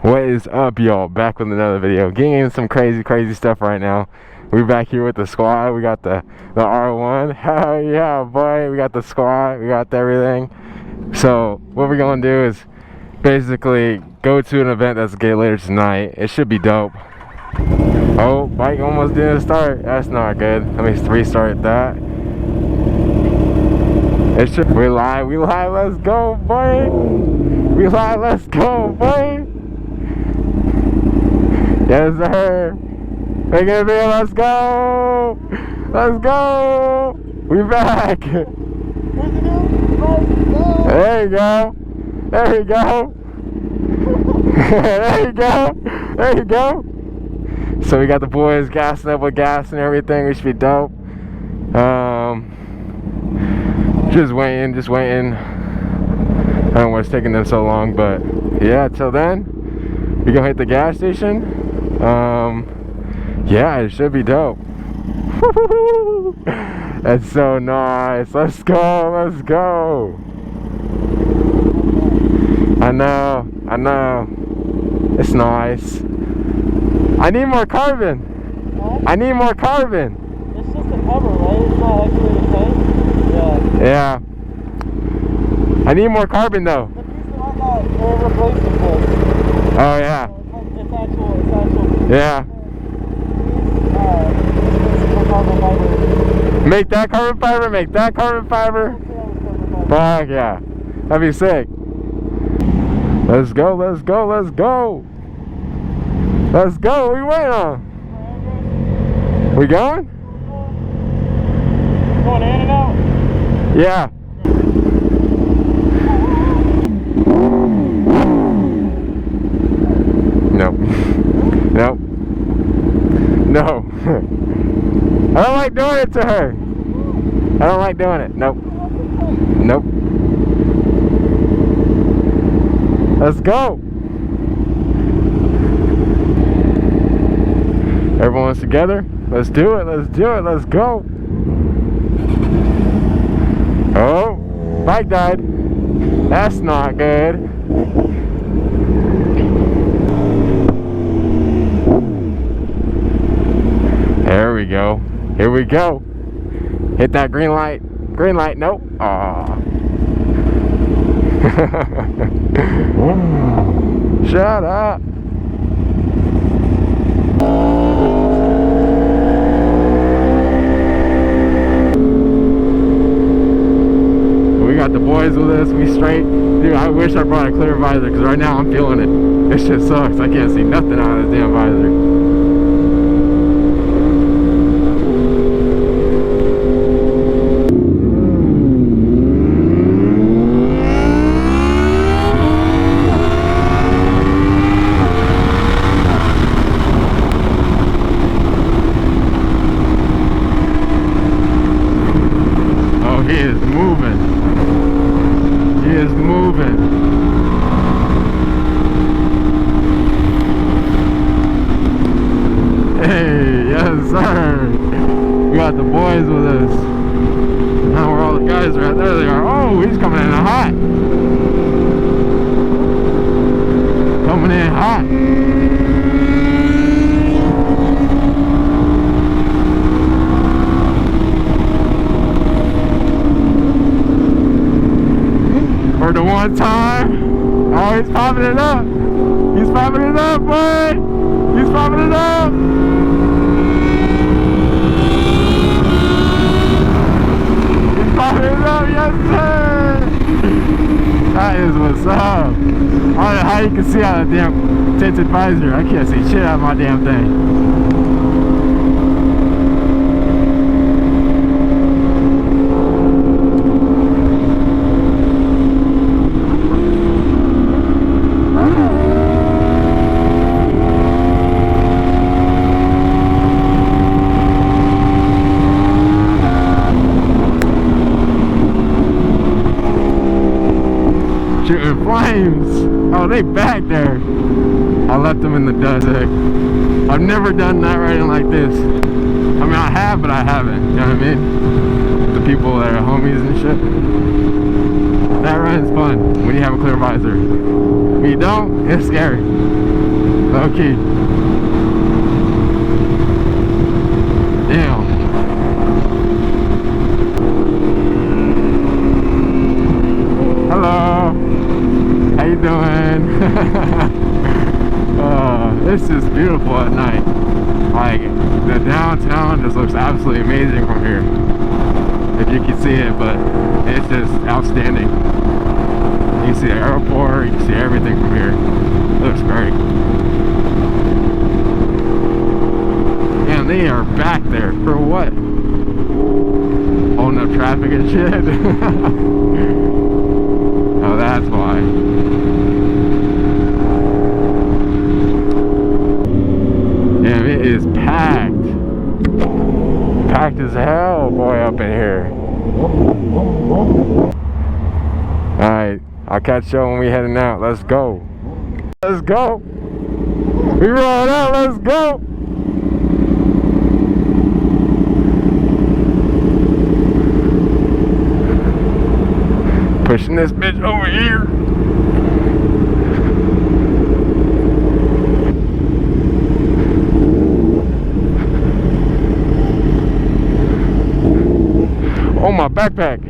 What is up, y'all? Back with another video. Getting into some crazy stuff right now. We're back here with the squad. We got the R1. Hell yeah, boy. We got the squad. We got everything. So what we're gonna do is basically go to an event that's gonna get later tonight. It should be dope. Oh, bike almost didn't start. That's not good. Let me restart that. It should. We live. Let's go, boy. We live. Let's go, boy. Yes, sir. Make it real. Let's go. Let's go. We back. There you go. There you go. There you go. There you go. So we got the boys gassing up with gas and everything. We should be dope. Just waiting. I don't know what's taking them so long, but yeah, till then, we gonna hit the gas station. Yeah, it should be dope. That's so nice. Let's go. I know. It's nice. I need more carbon. I need more carbon. It's just a cover, right? It's not actually the tank. Yeah. I need more carbon though. But these are not replacement bolts. Oh yeah. It's actual. Yeah. Make that carbon fiber. Fuck yeah. That'd be sick. Let's go. Let's go. What are you waiting on? We going? Going in and out? Yeah. Nope. No. I don't like doing it to her. I don't like doing it. Nope. Let's go. Everyone's together. Let's do it. Let's go. Oh, bike died. That's not good. There we go. Here we go. Hit that green light. Nope. Aw. Shut up. We got the boys with us. We straight. Dude, I wish I brought a clear visor because right now I'm feeling it. This shit sucks. I can't see nothing out of this damn visor. Hey, yes sir. We got the boys with us. Now where all the guys are at, there they are. Oh, he's coming in hot. For the one time. Oh, he's popping it up. He's popping it up, boy. He's popping it up. He's popping it up, yes sir. That is what's up. I don't know how you can see out of the damn tinted visor. I can't see shit out of my damn thing. Shooting flames. Oh, they back there. I left them in the dust. I've never done night riding like this. I mean, I have, but I haven't. You know what I mean? The people that are homies and shit. That run is fun when you have a clear visor. When you don't, it's scary. Low key. Damn. Hello. How you doing? This is beautiful at night. Like, the downtown just looks absolutely amazing from here. If you can see it, but it's just outstanding. You can see the airport, you can see everything from here. It looks great. And they are back there for what? Holding up traffic and shit. Oh, that's why. Damn, it is packed. Packed as hell, boy, up in here. Alright, I'll catch you when we heading out. Let's go. Let's go. We rolling out, let's go. Pushing this bitch over here. Oh, my backpack.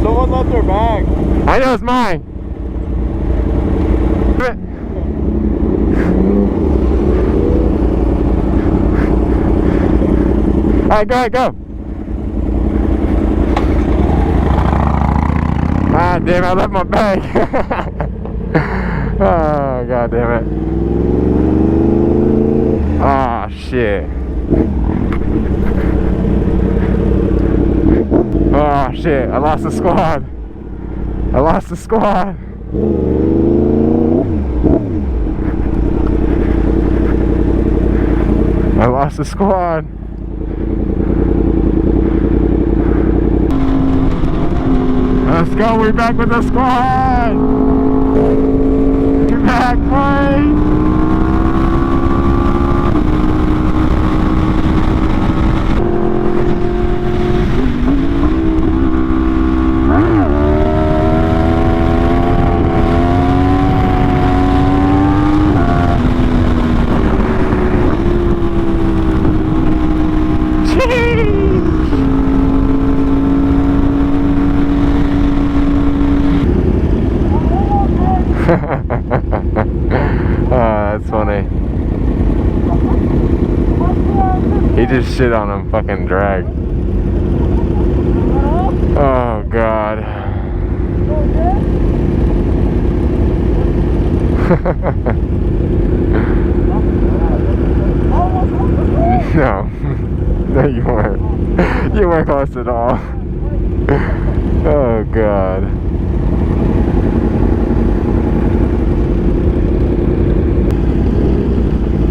Someone left their bag. I know it's mine. Alright, go ahead, go. Ah, damn, I left my bag. Oh, god damn it. Oh, shit. Oh, shit, I lost the squad. I lost the squad. I lost the squad. Let's go, we're back with the squad! We're back, boys! That's funny. He just shit on him, fucking drag. Oh god. No. No, you weren't. You weren't close at all. Oh god.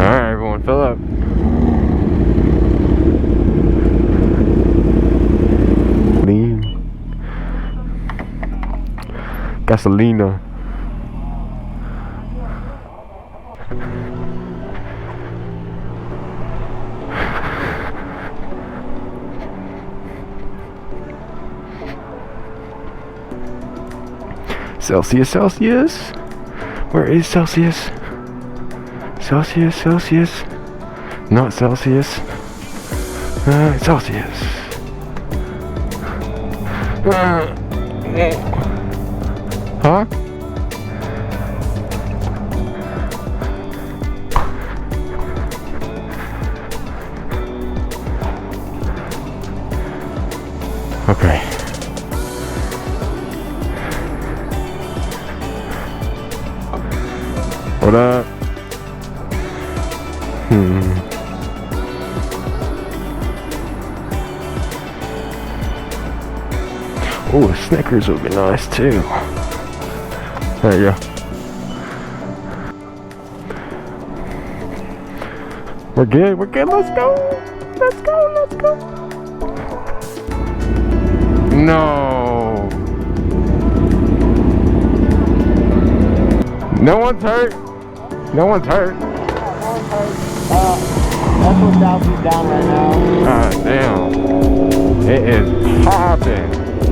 Alright, everyone, fill up. Lean. Gasolina. Celsius, Celsius. Where is Celsius? Celsius, Celsius. Not Celsius. Celsius. Huh? Okay. What up? Oh, Snickers would be nice too. There you go. We're good, let's go! Let's go, let's go! No! No one's hurt? No one's hurt. That's what Southie's down right now. God damn. It is popping.